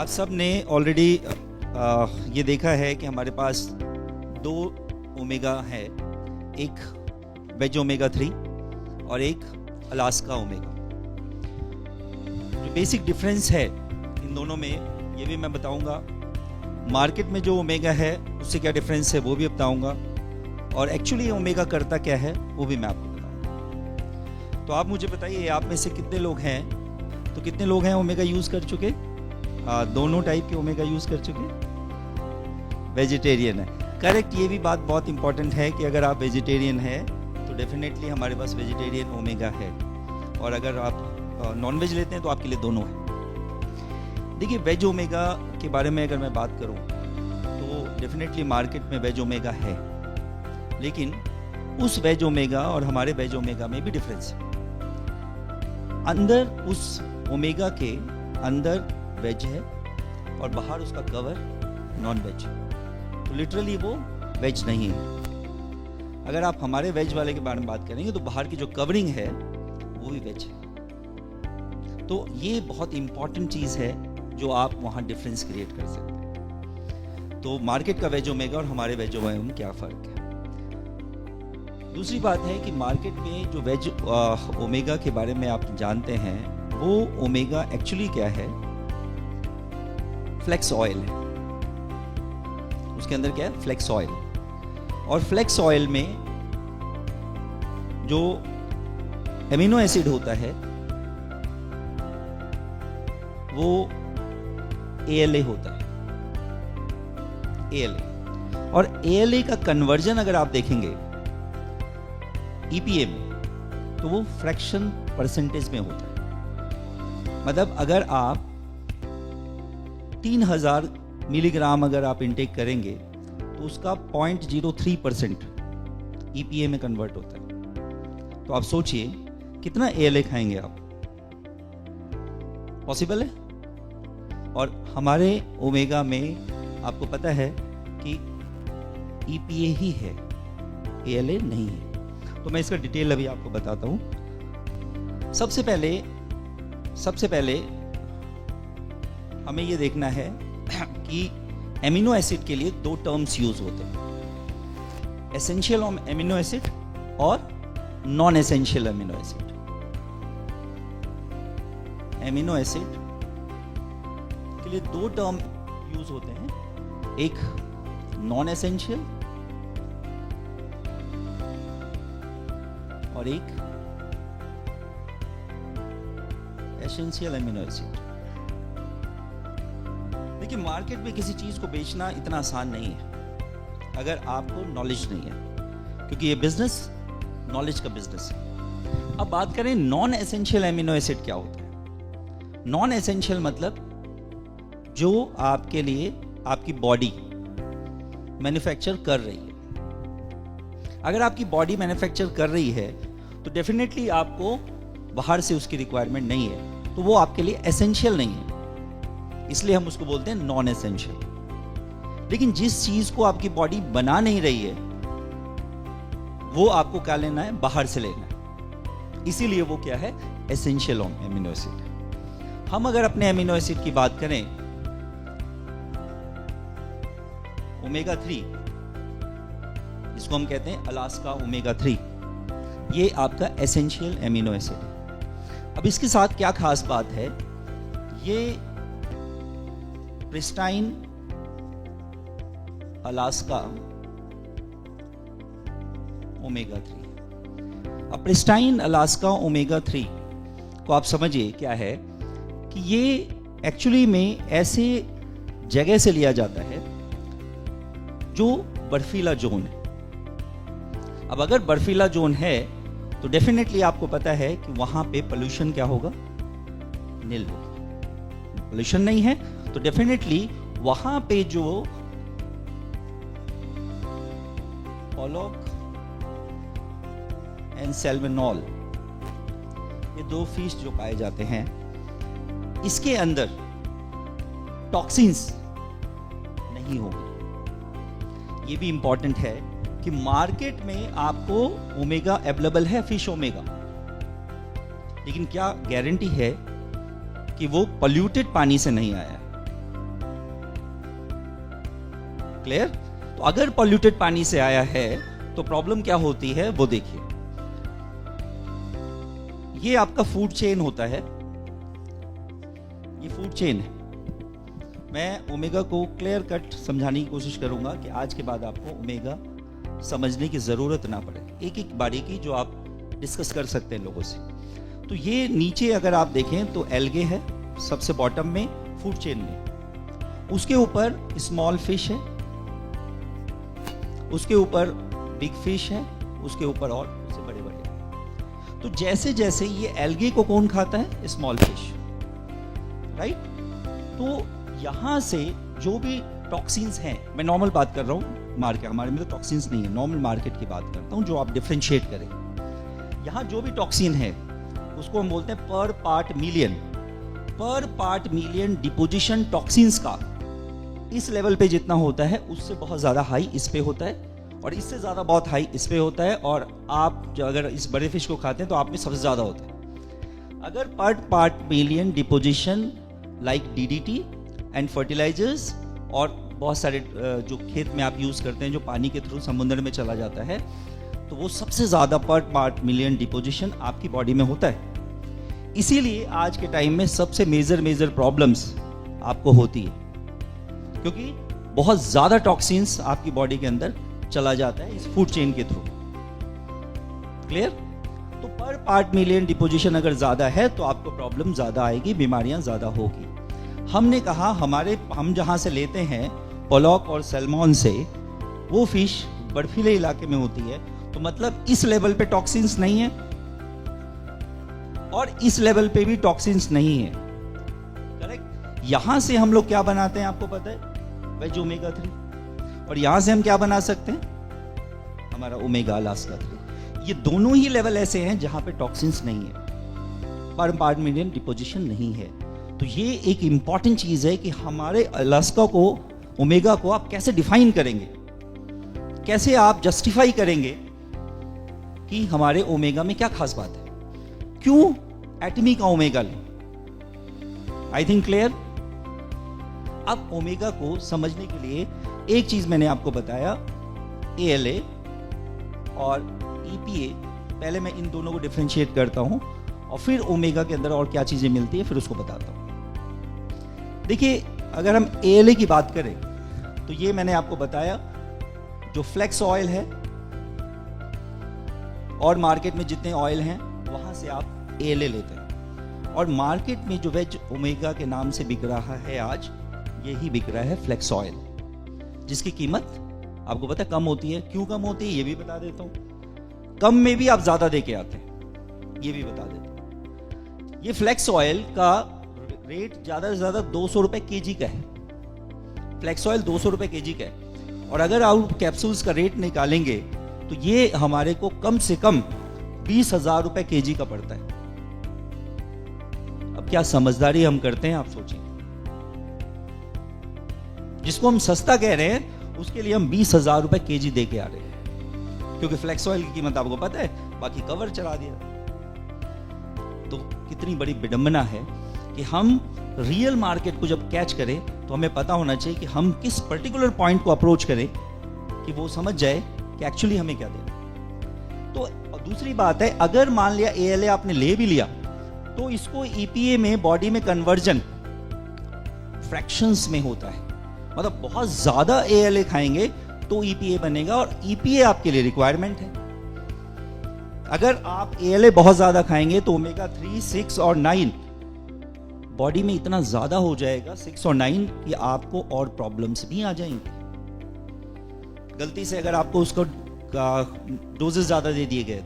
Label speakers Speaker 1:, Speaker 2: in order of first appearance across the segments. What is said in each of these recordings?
Speaker 1: आप सब ने ऑलरेडी ये देखा है कि हमारे पास दो ओमेगा है, एक वेज ओमेगा 3 और एक अलास्का ओमेगा। जो बेसिक डिफरेंस है इन दोनों में ये भी मैं बताऊंगा। मार्केट में जो ओमेगा है उससे क्या डिफरेंस है वो भी बताऊंगा, और एक्चुअली ओमेगा करता क्या है वो भी मैं आपको बताऊंगा। तो आप मुझे बताइए, आप में से कितने लोग हैं, तो कितने लोग हैं ओमेगा यूज़ कर चुके? दोनों टाइप के ओमेगा यूज़ कर चुके? वेजिटेरियन है, करेक्ट। ये भी बात बहुत इंपॉर्टेंट है कि अगर आप वेजिटेरियन हैं तो डेफिनेटली हमारे पास वेजिटेरियन ओमेगा है, और अगर आप नॉन वेज लेते हैं तो आपके लिए दोनों है। देखिए, वेज ओमेगा के बारे में अगर मैं बात करूं तो डेफिनेटली मार्केट में वेज ओमेगा है, लेकिन उस वेज ओमेगा और हमारे वेज ओमेगा में भी डिफरेंस है। अंदर उस ओमेगा के अंदर वेज है और बाहर उसका कवर नॉन वेज है, तो लिटरली वो वेज नहीं है। अगर आप हमारे वेज वाले के बारे में बात करेंगे तो बाहर की जो कवरिंग है वो भी वेज है। तो ये बहुत इंपॉर्टेंट चीज़ है जो आप वहाँ डिफरेंस क्रिएट कर सकते हैं। तो मार्केट का वेज ओमेगा और हमारे वेज ओमेगा में क्या फ़र्क है। दूसरी बात है कि मार्केट में जो वेज ओमेगा के बारे में आप जानते हैं, वो ओमेगा एक्चुअली क्या है, फ्लेक्स ऑयल है। उसके अंदर क्या है, फ्लेक्स ऑयल। और फ्लेक्स ऑयल में जो एमिनो एसिड होता है वो ALA होता है, ALA। और ALA का कन्वर्जन अगर आप देखेंगे EPA में, तो वो फ्रैक्शन परसेंटेज में होता है। मतलब अगर आप 3000 मिलीग्राम अगर आप इंटेक करेंगे तो उसका 0.03% EPA में कन्वर्ट होता है। तो आप सोचिए कितना ALA खाएंगे आप, पॉसिबल है? और हमारे ओमेगा में आपको पता है कि EPA ही है, ALA नहीं है। तो मैं इसका डिटेल अभी आपको बताता हूं। सबसे पहले हमें ये देखना है कि एमिनो एसिड के लिए दो टर्म्स यूज होते हैं, एसेंशियल एमिनो एसिड और non essential amino acid. Amino acid के लिए दो टर्म यूज होते हैं, एक नॉन एसेंशियल और एक एसेंशियल एमिनो एसिड। देखिए, मार्केट में किसी चीज को बेचना इतना आसान नहीं है अगर आपको नॉलेज नहीं है, क्योंकि ये बिजनेस नॉलेज का बिजनेस है। अब बात करें नॉन एसेंशियल एमिनो एसिड क्या होता है। नॉन एसेंशियल मतलब जो आपके लिए आपकी बॉडी मैन्युफैक्चर कर रही है। अगर आपकी बॉडी मैन्युफैक्चर कर रही है तो डेफिनेटली आपको बाहर से उसकी रिक्वायरमेंट नहीं है, तो वो आपके लिए एसेंशियल नहीं है, इसलिए हम उसको बोलते हैं नॉन एसेंशियल। लेकिन जिस चीज को आपकी बॉडी बना नहीं रही है वो आपको क्या लेना है, बाहर से लेना है, इसीलिए वो क्या है, एसेंशियल एमिनो एसिड। हम अगर अपने एमिनो एसिड की बात करें, ओमेगा 3 इसको हम कहते हैं अलास्का ओमेगा 3, ये आपका एसेंशियल एमिनो एसिड है। अब इसके साथ क्या खास बात है, ये प्रिस्टाइन अलास्का ओमेगा 3। अब प्रिस्टाइन अलास्का ओमेगा 3 को आप समझिए क्या है कि ये एक्चुअली में ऐसे जगह से लिया जाता है जो बर्फीला जोन है। अब अगर बर्फीला जोन है तो डेफिनेटली आपको पता है कि वहां पे पोल्यूशन क्या होगा, नील होगा। पोल्यूशन नहीं है तो डेफिनेटली वहां पे जो पोलॉक एंड सैल्मोनल, ये दो फिश जो पाए जाते हैं, इसके अंदर टॉक्सिन्स नहीं होंगे। ये भी इंपॉर्टेंट है कि मार्केट में आपको ओमेगा अवेलेबल है, फिश ओमेगा, लेकिन क्या गारंटी है कि वो पोल्यूटेड पानी से नहीं आया? क्लियर? तो अगर पॉल्यूटेड पानी से आया है तो प्रॉब्लम क्या होती है वो देखिए। ये आपका फूड चेन होता है, ये फूड चेन है। मैं ओमेगा को क्लियर कट समझाने की कोशिश करूंगा कि आज के बाद आपको ओमेगा समझने की जरूरत ना पड़े, एक एक बारीकी जो आप डिस्कस कर सकते हैं लोगों से। तो ये नीचे अगर आप देखें तो एल्गे है सबसे बॉटम में फूड चेन में, उसके ऊपर स्मॉल फिश है, उसके ऊपर बिग फिश है, उसके ऊपर और उससे बड़े बड़े। तो जैसे जैसे ये एल्गे को कौन खाता है? Small fish, right? तो यहां से जो भी टॉक्सिन्स हैं, मैं नॉर्मल बात कर रहा हूं, मार्केट हमारे में तो टॉक्सिन्स नहीं है, नॉर्मल मार्केट की बात करता हूं जो आप डिफरेंशिएट करें। यहां जो भी टॉक्सिन है उसको हम बोलते हैं पर पार्ट मिलियन। पर पार्ट मिलियन डिपोजिशन टॉक्सिन्स का इस लेवल पे जितना होता है उससे बहुत ज्यादा हाई इस पे होता है, और इससे ज्यादा बहुत हाई इस पे होता है, और आप जो अगर इस बड़े फिश को खाते हैं तो आप में सबसे ज्यादा होता है। अगर पर part million deposition like DDT and fertilisers और बहुत सारे जो खेत में आप यूज करते हैं जो पानी के थ्रू समुद्र में चला जाता है, तो वो सबसे ज्यादा पर पार्ट मिलियन डिपोजिशन आपकी बॉडी में होता है। इसीलिए आज के टाइम में सबसे मेजर प्रॉब्लम्स आपको होती है, क्योंकि बहुत ज्यादा टॉक्सिन्स आपकी बॉडी के अंदर चला जाता है इस फूड चेन के थ्रू। क्लियर? तो पर पार्ट मिलियन डिपोजिशन अगर ज्यादा है तो आपको प्रॉब्लम ज्यादा आएगी, बीमारियां ज्यादा होगी। हमने कहा हम जहां से लेते हैं पोलॉक और सैल्मन से, वो फिश बर्फीले इलाके में होती है, तो मतलब इस लेवल पे टॉक्सिन्स नहीं है और इस लेवल पे भी टॉक्सिन्स नहीं है। करेक्ट? यहां से हम लोग क्या बनाते हैं आपको पता है? Veg omega 3। और यहां से हम क्या बना सकते हैं? हमारा ओमेगा अलास्का 3। ये दोनों ही लेवल ऐसे हैं जहां पे टॉक्सिन्स नहीं है, पर पार्ट मिलियन डिपोजिशन नहीं है। तो ये एक इंपॉर्टेंट चीज है कि हमारे अलास्का को, ओमेगा को आप कैसे डिफाइन करेंगे, कैसे आप जस्टिफाई करेंगे कि हमारे ओमेगा में क्या खास बात है, क्यों एटमी का ओमेगा लें। I think clear? अब ओमेगा को समझने के लिए एक चीज मैंने आपको बताया, ALA और EPA। पहले मैं इन दोनों को डिफरेंशिएट करता हूं और फिर ओमेगा के अंदर और क्या चीजें मिलती है फिर उसको बताता हूं। देखिए, अगर हम ALA की बात करें तो ये मैंने आपको बताया, जो फ्लेक्स ऑयल है और मार्केट में जितने ऑयल हैं वहां से आप ALA लेते हैं, और मार्केट में जो वेज ओमेगा के नाम से बिक रहा है आज, यही बिक रहा है फ्लेक्स ऑयल, जिसकी कीमत आपको पता है कम होती है। क्यों कम होती है ये भी बता देता हूं। कम में भी आप ज्यादा दे के आते हैं, ये भी बता देता हूं। ये फ्लेक्स ऑयल का रेट ज्यादा से ज्यादा 200 रुपए केजी का है। फ्लेक्स ऑयल 200 रुपए केजी का है, और अगर आप कैप्सूल्स का रेट निकालेंगे तो ये हमारे को कम से कम 20,000 रुपए केजी का पड़ता है। अब क्या समझदारी हम करते हैं आप सोचिए। जिसको हम सस्ता कह रहे हैं उसके लिए हम 20,000 रुपए केजी दे के आ रहे हैं, क्योंकि फ्लेक्स ऑयल की कीमत आपको पता है, बाकी कवर चढ़ा दिया। तो कितनी बड़ी विडंबना है कि हम रियल मार्केट को जब कैच करें तो हमें पता होना चाहिए कि हम किस पर्टिकुलर पॉइंट को अप्रोच करें कि वो समझ जाए कि एक्चुअली हमें क्या देना। तो दूसरी बात है, अगर मान लिया ALA आपने ले भी लिया तो इसको EPA में बॉडी में कन्वर्जन फ्रैक्शंस में होता है, मतलब बहुत ज्यादा ALA खाएंगे तो EPA बनेगा, और EPA आपके लिए रिक्वायरमेंट है। अगर आप ALA बहुत ज्यादा खाएंगे तो ओमेगा 3, 6 और 9 बॉडी में इतना ज्यादा हो जाएगा, 6 और 9, कि आपको और प्रॉब्लम्स भी आ जाएंगे। गलती से अगर आपको उसको डोजेस ज्यादा दे दिए गए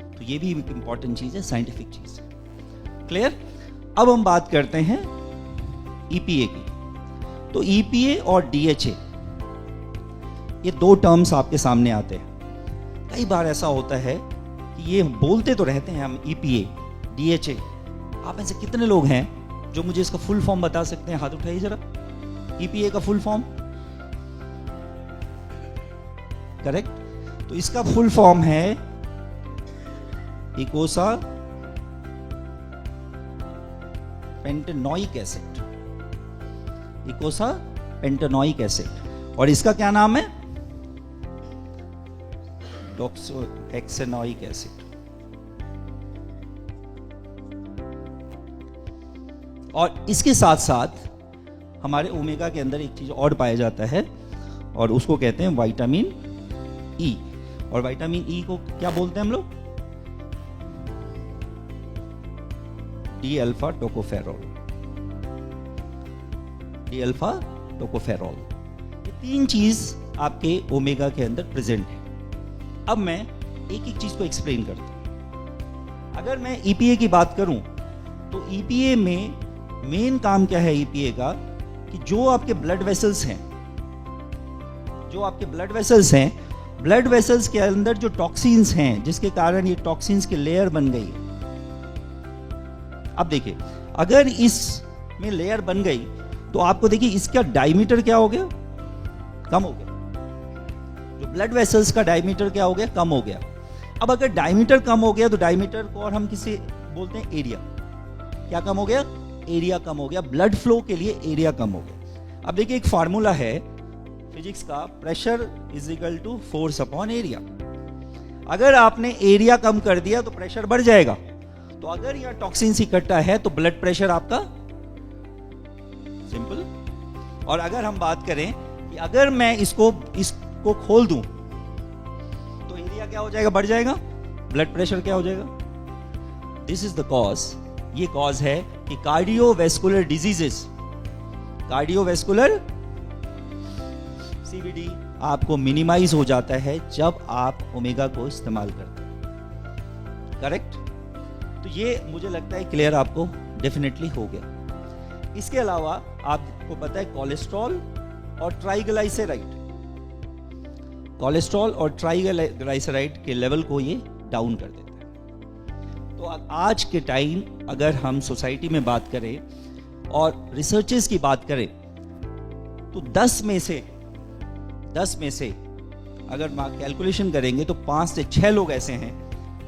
Speaker 1: तो ये भी एक इंपॉर्टेंट चीज है, साइंटिफिक चीज है। क्लियर? अब हम बात करते हैं EPA की। तो EPA और DHA, ये दो टर्म्स आपके सामने आते हैं। कई बार ऐसा होता है कि ये बोलते तो रहते हैं हम EPA, DHA। आप में से कितने लोग हैं जो मुझे इसका फुल फॉर्म बता सकते हैं? हाथ उठाइए जरा। EPA का फुल फॉर्म, करेक्ट? तो इसका फुल फॉर्म है eicosapentaenoic acid. Eicosapentaenoic acid. और इसका क्या नाम है? Docosahexaenoic acid. और इसके साथ साथ हमारे ओमेगा के अंदर एक चीज और पाया जाता है और उसको कहते हैं विटामिन ई। और विटामिन ई को क्या बोलते हैं हम लोग? D alpha tocopherol. D alpha tocopherol, ये तीन चीज आपके ओमेगा के अंदर प्रेजेंट है। अब मैं एक एक चीज को एक्सप्लेन करता हूं। अगर मैं ईपीए की बात करूं तो ईपीए में मेन काम क्या है ईपीए का, कि जो आपके ब्लड वेसल्स हैं, ब्लड वेसल्स के अंदर जो टॉक्सिन्स हैं, जिसके कारण ये टॉक्सिन्स की लेयर बन गई है। अब देखिए, अगर इसमें लेयर बन गई तो आपको देखिए इसका डायमीटर क्या हो गया? कम हो गया। जो ब्लड वेसल्स का डायमीटर क्या हो गया? कम हो गया। अब अगर डायमीटर कम हो गया तो डायमीटर को और हम किसे बोलते हैं? एरिया। क्या कम हो गया? एरिया कम हो गया। ब्लड फ्लो के लिए एरिया कम हो गया। अब देखिए, एक फार्मूला है फिजिक्स का, pressure is equal to force upon area. अगर आपने एरिया कम कर दिया तो प्रेशर बढ़ जाएगा। तो अगर यह टॉक्सिन्स इकट्ठा है तो ब्लड प्रेशर आपका सिंपल। और अगर हम बात करें कि अगर मैं इसको खोल दूं तो एरिया क्या हो जाएगा? बढ़ जाएगा। ब्लड प्रेशर क्या हो जाएगा? This is the cause. ये कॉज है कि कार्डियोवैस्कुलर डिजीजेस, कार्डियोवैस्कुलर सीवीडी आपको मिनिमाइज हो जाता है जब आप ओमेगा को इस्तेमाल करते हैं। करेक्ट? तो ये मुझे लगता है क्लियर आपको डेफिनेटली हो गया। इसके अलावा आपको पता है कोलेस्ट्रॉल और ट्राइग्लाइसराइड, कोलेस्ट्रॉल और ट्राइग्लाइसराइड के लेवल को ये डाउन कर देता है। तो आज के टाइम अगर हम सोसाइटी में बात करें और रिसर्चेस की बात करें तो 10 में से अगर कैलकुलेशन करेंगे तो 5 से 6 लोग ऐसे हैं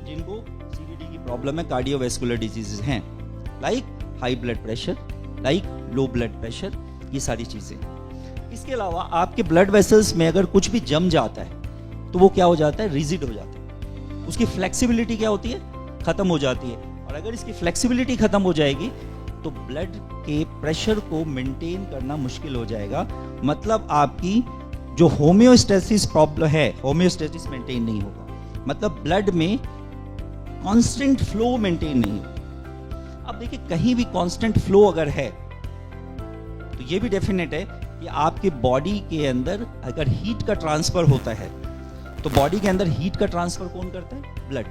Speaker 1: जिनको सीवीडी की प्रॉब्लम है, कार्डियोवैस्कुलर डिजीजेस हैं, like high blood pressure, like low blood pressure, ये सारी चीजें। इसके अलावा आपके ब्लड वेसल्स में अगर कुछ भी जम जाता है तो वो क्या हो जाता है? रिजिड हो जाता है। उसकी फ्लेक्सिबिलिटी क्या होती है? खत्म हो जाती है। और अगर इसकी फ्लेक्सिबिलिटी खत्म हो जाएगी तो ब्लड के प्रेशर को मेंटेन करना मुश्किल हो जाएगा। मतलब आपकी जो होम्योस्टेसिस प्रॉब्लम है, होम्योस्टेसिस मेंटेन नहीं होगा। मतलब ब्लड में कांस्टेंट फ्लो मेंटेन नहीं होगा। अब देखिए, कहीं भी कांस्टेंट फ्लो अगर है तो ये भी डेफिनेट है कि आपके बॉडी के अंदर अगर हीट का ट्रांसफर होता है तो बॉडी के अंदर हीट का ट्रांसफर कौन करता है? ब्लड।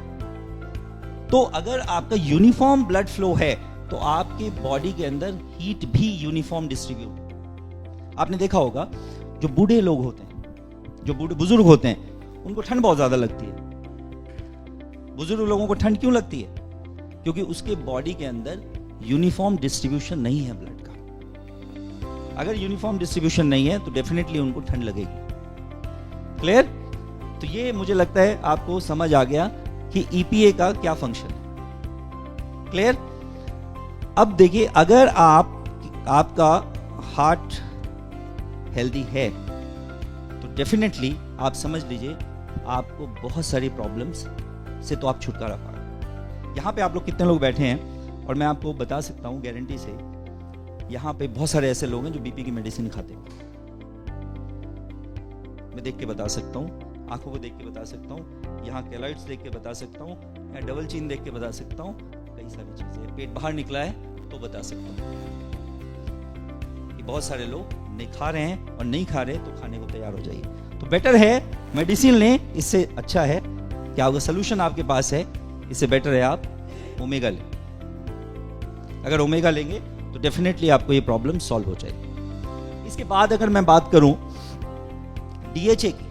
Speaker 1: तो अगर आपका यूनिफॉर्म ब्लड फ्लो है तो आपके बॉडी के अंदर हीट भी यूनिफॉर्म डिस्ट्रीब्यूट। आपने देखा होगा जो बूढ़े लोग होते हैं, जो बूढ़े बुजुर्ग होते हैं, उनको ठंड बहुत ज्यादा लगती है। बुजुर्ग लोगों को ठंड क्यों लगती है? क्योंकि उसके बॉडी के अंदर यूनिफॉर्म डिस्ट्रीब्यूशन नहीं है ब्लड का। अगर यूनिफॉर्म डिस्ट्रीब्यूशन नहीं है तो डेफिनेटली उनको ठंड लगेगी। क्लियर? तो ये मुझे लगता है आपको समझ आ गया कि ईपीए का क्या फंक्शन है। क्लियर? अब देखिए, अगर आपका हार्ट हेल्दी है तो डेफिनेटली आप समझ लीजिए आपको बहुत सारी प्रॉब्लम्स से तो आप छुटकारा पाओगे। यहाँ पे आप लोग कितने लोग बैठे हैं और मैं आपको बता सकता हूँ गारंटी से, यहाँ पे बहुत सारे ऐसे लोग हैं जो बीपी की मेडिसिन खाते हैं। मैं देख के बता सकता हूँ, आंखों को देख के बता सकता हूँ, यहाँ कैलॉइड्स देख के बता सकता हूँ, यहाँ डबल चीन देख के बता सकता हूँ, कई सारी चीजें। पेट बाहर निकला है तो बता सकता हूँ। बहुत सारे लोग नहीं खा रहे हैं और नहीं खा रहे तो खाने को तैयार हो जाइए। तो बेटर है मेडिसिन लें, इससे अच्छा है कि आपका सोल्यूशन आपके पास है, इससे बेटर है आप ओमेगा लें। अगर ओमेगा लेंगे तो डेफिनेटली आपको ये प्रॉब्लम सॉल्व हो जाएगी। इसके बाद अगर मैं बात करूं डीएचए की,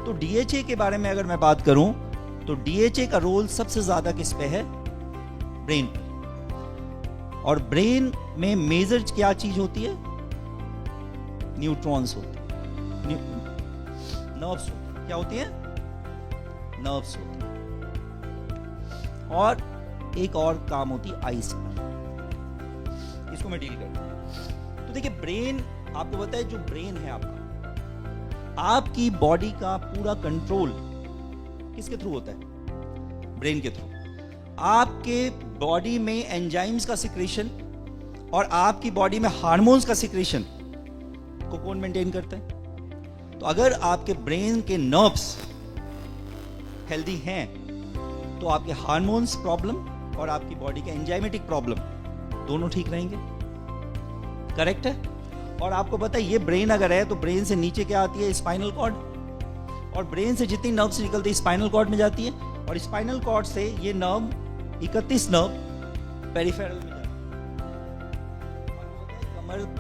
Speaker 1: तो डीएचए के बारे में अगर मैं बात करूं तो डीएचए का रोल सबसे ज्यादा किस पे है? ब्रेन पे। और ब्रेन में मेजर क्या चीज होती है? न्यूट्रॉन्स होते हैं, नर्व्स होते हैं। क्या होती है? नर्व्स होती है। और एक और काम होती है आईज पर, इसको मैं डील करता हूं। तो देखिए, ब्रेन आपको पता है, जो ब्रेन है आपका, आपकी बॉडी का पूरा कंट्रोल किसके थ्रू होता है? ब्रेन के थ्रू। आपके बॉडी में एंजाइम्स का सिक्रेशन और आपकी बॉडी में हार्मोन्स का सिक्रेशन को कौन मेंटेन करता है? तो अगर आपके ब्रेन के नर्व्स हेल्दी हैं तो आपके हार्मोन्स प्रॉब्लम और आपकी बॉडी के एंजाइमेटिक प्रॉब्लम दोनों ठीक रहेंगे। करेक्ट है? और आपको पता है ये ब्रेन अगर है तो ब्रेन से नीचे क्या आती है? Spinal cord. और ब्रेन से जितनी नर्व्स निकलती है स्पाइनल कॉर्ड में जाती है और स्पाइनल कॉर्ड से ये नर्व 31 नर्व पेरिफेरल में जाती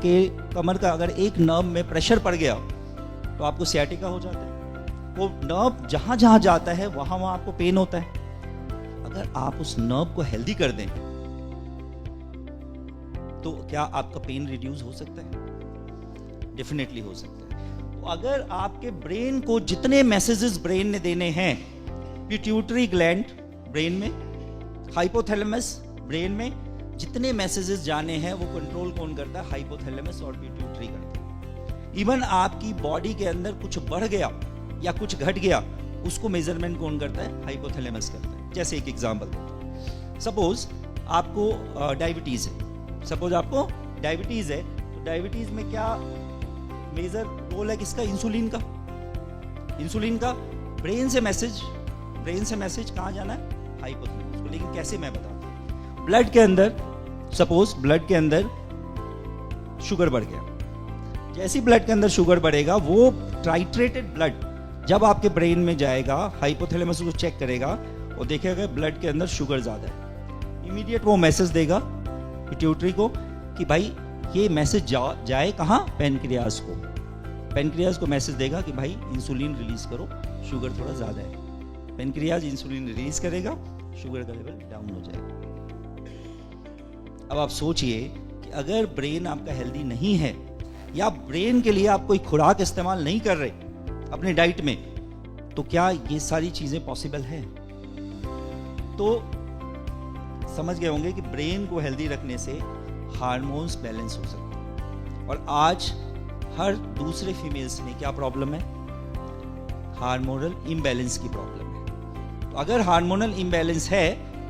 Speaker 1: है। कमर का अगर एक नर्व में प्रेशर पड़ गया तो आपको सियाटिका हो जाता है। वो नर्व जहां जहां जाता है वहां वहां आपको पेन होता है। अगर आप उस नर्व को हेल्दी कर दें तो क्या आपका पेन रिड्यूस हो सकता है? डेफिनेटली हो सकता है। तो अगर आपके ब्रेन को जितने मैसेजेस ब्रेन ने देने हैं, पिट्यूटरी ग्लैंड ब्रेन में, हाइपोथैलेमस ब्रेन में जितने मैसेजेस जाने हैं वो कंट्रोल कौन करता है? हाइपोथैलेमस और पिट्यूटरी करता है। इवन आपकी बॉडी के अंदर कुछ बढ़ गया या कुछ घट गया उसको मेजरमेंट कौन करता है? हाइपोथैलेमस करता है। जैसे एक एग्जांपल, सपोज आपको डायबिटीज है। सपोज आपको डायबिटीज है तो डायबिटीज में क्या मेजर रोल है किसका? इंसुलिन का। इंसुलिन का ब्रेन से मैसेज कहां जाना है? हाइपोथैलेमस को। लेकिन कैसे मैं बताता हूं। ब्लड के अंदर सपोज ब्लड के अंदर शुगर बढ़ गया। जैसे ब्लड के अंदर शुगर बढ़ेगा वो टाइट्रेटेड ब्लड जब आपके ब्रेन में जाएगा, हाइपोथैलेमस को चेक करेगा और देखेगा ब्लड के अंदर शुगर ज्यादा है। इमीडिएट वो मैसेज देगा पिट्यूटरी को कि भाई ये मैसेज जाए कहां? पैनक्रियाज को। पैनक्रियाज को मैसेज देगा कि भाई इंसुलिन रिलीज करो, शुगर थोड़ा ज्यादा है। पैनक्रियाज इंसुलिन रिलीज करेगा, शुगर का लेवल डाउन हो जाएगा। अब आप सोचिए कि अगर ब्रेन आपका हेल्दी नहीं है या ब्रेन के लिए आप कोई खुराक इस्तेमाल नहीं कर रहे अपने डाइट में, तो क्या ये सारी चीजें पॉसिबल है? तो समझ गए होंगे कि ब्रेन को हेल्दी रखने से हार्मोन्स बैलेंस हो सकते हैं। और आज हर दूसरे फीमेल्स में क्या प्रॉब्लम है? हार्मोनल इम्बैलेंस की प्रॉब्लम है। तो अगर हार्मोनल इम्बैलेंस है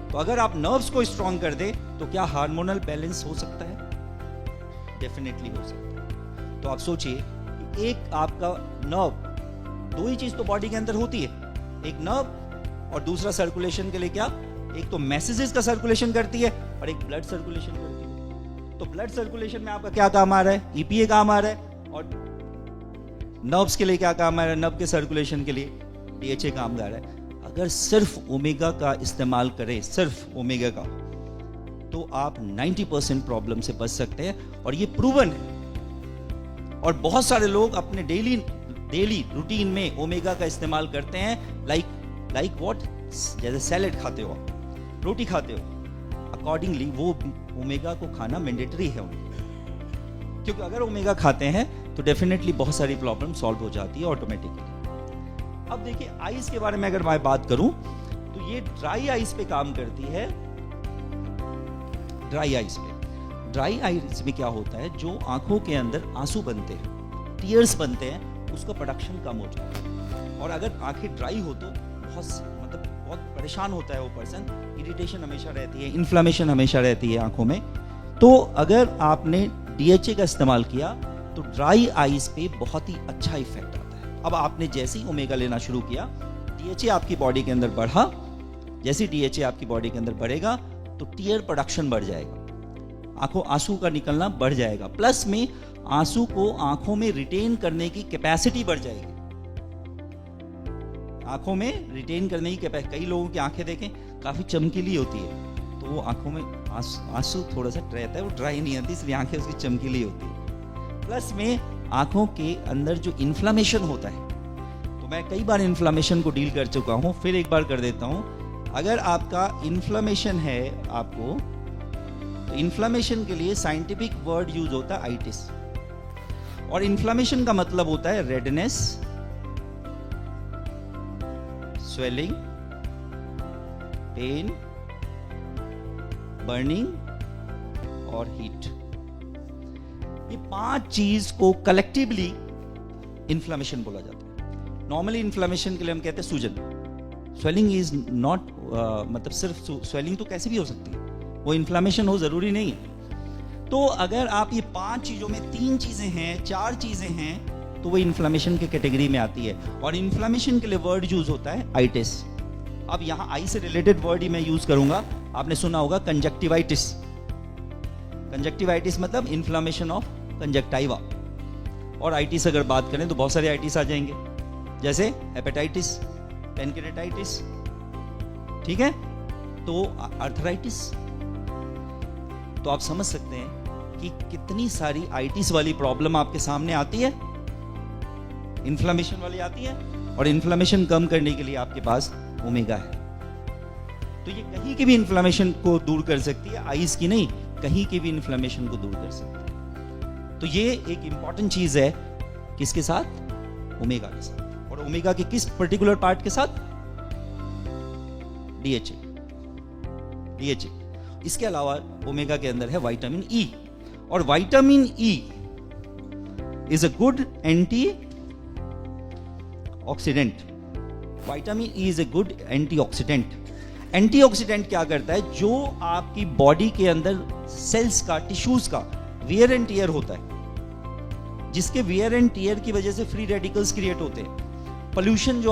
Speaker 1: तो अगर आप नर्व्स को स्ट्रॉन्ग कर दे तो क्या हार्मोनल बैलेंस हो सकता है? डेफिनेटली हो सकता है। तो आप सोचिए एक आपका नर्व, दो ही चीज तो बॉडी के अंदर होती है, एक नर्व और दूसरा सर्कुलेशन के लिए क्या? एक तो मैसेजेस का सर्कुलेशन करती है और एक ब्लड सर्कुलेशन करती है। तो ब्लड सर्कुलेशन में आपका क्या काम आ रहा है? ईपीए काम आ रहा है। और नर्व्स के लिए क्या काम आ रहा है? नर्व के सर्कुलेशन के लिए डीएचए काम आ रहा है। अगर सिर्फ ओमेगा का इस्तेमाल करें, सिर्फ ओमेगा का, तो आप 90% प्रॉब्लम से बच सकते हैं और ये प्रूवन है। और बहुत सारे लोग अपने डेली रूटीन में ओमेगा का इस्तेमाल करते हैं। Like what? जैसे सैलेड खाते हो, रोटी खाते हो, अकॉर्डिंगली वो ओमेगा को खाना मैंडेटरी है उनको। क्योंकि अगर ओमेगा खाते हैं तो डेफिनेटली बहुत सारी प्रॉब्लम सॉल्व हो जाती है ऑटोमेटिकली। अब देखिए आइज के बारे में अगर मैं बात करूं तो ये ड्राई आइज पे काम करती है। ड्राई आइज में क्या होता है? जो आंखों के अंदर आंसू बनते हैं, टीयर्स बनते हैं, उसका प्रोडक्शन कम हो जाता है। और अगर आंखें ड्राई हो तो बहुत परेशान होता है वो पर्सन। इरिटेशन हमेशा रहती है, इन्फ्लेमेशन हमेशा रहती है आंखों में। तो अगर आपने डीएचए का इस्तेमाल किया तो ड्राई आइज पे बहुत ही अच्छा इफेक्ट आता है। अब आपने जैसे ही ओमेगा लेना शुरू किया, डीएचए आपकी बॉडी के अंदर बढ़ा। जैसे डीएचए आपकी बॉडी के अंदर बढ़ेगा तो टीयर प्रोडक्शन बढ़ जाएगा, आंसू का निकलना बढ़ जाएगा। प्लस में आंसू को आंखों में रिटेन करने की कैपेसिटी बढ़ जाएगी। आंखों में रिटेन करने की कैपेसिटी, कई लोगों की आंखें देखें काफी चमकीली होती है, तो वो आंखों में आंसू थोड़ा सा रहता है, वो ड्राई नहीं आती, इसलिए आंखें उसकी चमकीली होती है। प्लस में आंखों के अंदर जो इन्फ्लेमेशन होता है, तो मैं कई बार इन्फ्लेमेशन को डील कर चुका हूं, फिर एक बार कर देता हूं। अगर आपका इन्फ्लेमेशन है आपको, तो इन्फ्लेमेशन के लिए साइंटिफिक वर्ड यूज होता है आइटिस। और इन्फ्लेमेशन का मतलब होता है रेडनेस, स्वेलिंग, पेन, बर्निंग और हीट। ये 5 चीज को कलेक्टिवली इन्फ्लामेशन बोला जाता है। नॉर्मली इन्फ्लामेशन के लिए हम कहते हैं सूजन। स्वेलिंग इज नॉट मतलब सिर्फ स्वेलिंग तो कैसे भी हो सकती है, वो इन्फ्लामेशन हो जरूरी नहीं है। तो अगर आप ये 5 चीजों में 3 चीजें हैं, 4 चीजें हैं, तो वो इन्फ्लामेशन के कैटेगरी में आती है। और इन्फ्लामेशन के लिए वर्ड यूज होता है आइटिस। अब यहाँ आई से रिलेटेड वर्ड ही मैं यूज करूंगा। आपने सुना होगा कंजक्टिवाइटिस। कंजक्टिवाइटिस मतलब इन्फ्लामेशन ऑफ कंजक्टाइवा। और आइटिस अगर बात करें तो बहुत सारे आइटिस आ जाएंगे, जैसे हेपेटाइटिस, पेनक्रेटाइटिस, ठीक है, तो आर्थराइटिस। तो आप समझ सकते हैं कि कितनी सारी आइटिस वाली प्रॉब्लम आपके सामने आती है, इन्फ्लामेशन वाली आती है। और इन्फ्लामेशन कम करने के लिए आपके पास ओमेगा है। तो ये कहीं की भी इन्फ्लामेशन को दूर कर सकती है, आइज की नहीं, कहीं की भी इन्फ्लामेशन को दूर कर सकती है। तो ये एक इंपॉर्टेंट चीज है, किसके साथ? ओमेगा के साथ। और ओमेगा के किस पर्टिकुलर पार्ट के साथ? डीएचए। डीएचए। इसके अलावा ओमेगा के अंदर है विटामिन ई। और vitamin E is a good anti oxidant. Vitamin E is a good antioxidant. Antioxidant क्या करता है? जो आपकी बॉडी के अंदर सेल्स का, टिश्यूज का वियर एंड टियर होता है, जिसके वियर एंड टियर की वजह से फ्री रेडिकल्स क्रिएट होते हैं। पोल्यूशन जो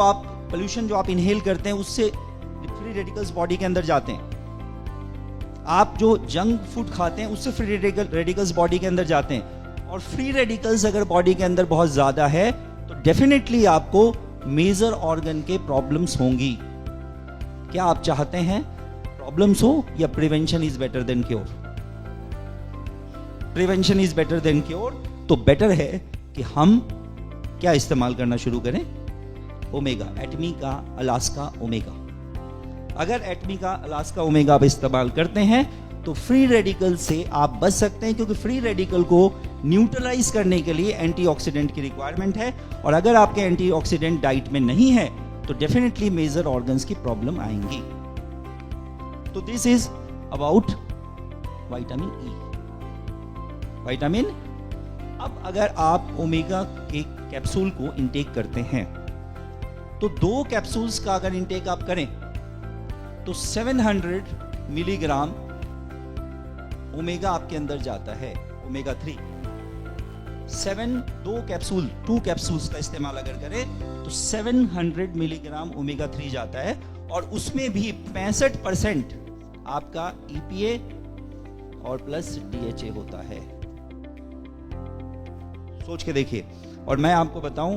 Speaker 1: आप इनहेल करते हैं, उससे फ्री रेडिकल्स बॉडी के अंदर जाते हैं। आप जो जंक फूड खाते हैं, उससे फ्री रेडिकल्स बॉडी के अंदर जाते हैं। और फ्री रेडिकल्स अगर बॉडी के अंदर बहुत ज्यादा है तो डेफिनेटली आपको मेजर ऑर्गन के प्रॉब्लम्स होंगी। क्या आप चाहते हैं प्रॉब्लम्स हो, या prevention is better than cure? Prevention is better than cure. तो बेटर है कि हम क्या इस्तेमाल करना शुरू करें? ओमेगा, एटमी का अलास्का ओमेगा। अगर एटमी का अलास्का ओमेगा आप इस्तेमाल करते हैं तो फ्री रेडिकल से आप बच सकते हैं, क्योंकि फ्री रेडिकल को न्यूट्रलाइज करने के लिए एंटीऑक्सीडेंट की रिक्वायरमेंट है। और अगर आपके एंटीऑक्सीडेंट डाइट में नहीं है तो डेफिनेटली मेजर ऑर्गन्स की प्रॉब्लम आएंगी। तो this is about vitamin E. Vitamin. अब अगर आप ओमेगा के कैप्सूल को इंटेक करते हैं तो 2 कैप्सूल्स का अगर इंटेक आप करें तो 700 मिलीग्राम ओमेगा आपके अंदर जाता है, ओमेगा 3। 2 कैप्सूल्स का इस्तेमाल अगर करें तो 700 मिलीग्राम ओमेगा 3 जाता है। और उसमें भी 65% आपका EPA और प्लस DHA होता है। सोच के देखिए। और मैं आपको बताऊं,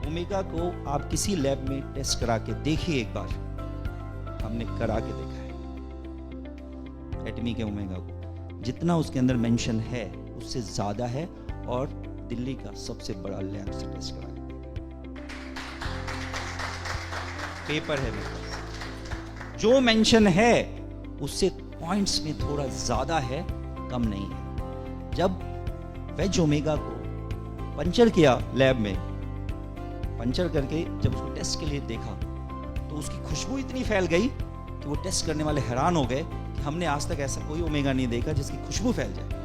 Speaker 1: ओमेगा को आप किसी लैब में टेस्ट करा के देखिए एक बार। हमने करा के देखा है एटमी के ओमेगा को, जितना उसके अंदर मेंशन है उससे ज्यादा है। और दिल्ली का सबसे बड़ा लैब से टेस्ट करा, पेपर है मेरे पास। जो मेंशन है उससे पॉइंट्स में थोड़ा ज्यादा है, कम नहीं है। जब वेज ओमेगा को पंचर किया लैब में, पंचर करके जब उसको टेस्ट के लिए देखा तो उसकी खुशबू इतनी फैल गई कि वो टेस्ट करने वाले हैरान हो गए कि हमने आज तक ऐसा कोई ओमेगा नहीं देखा जिसकी खुशबू फैल जाए।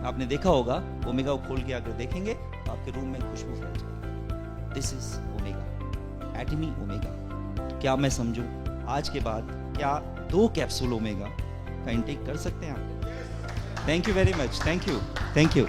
Speaker 1: आपने देखा होगा, ओमेगा को खोल के अगर देखेंगे तो आपके रूम में खुशबू फैल जाए। दिस इज ओमेगा, एटमी ओमेगा। क्या मैं समझूं आज के बाद क्या 2 कैप्सूल ओमेगा का इंटेक कर सकते हैं आप? Thank you very much. Thank you.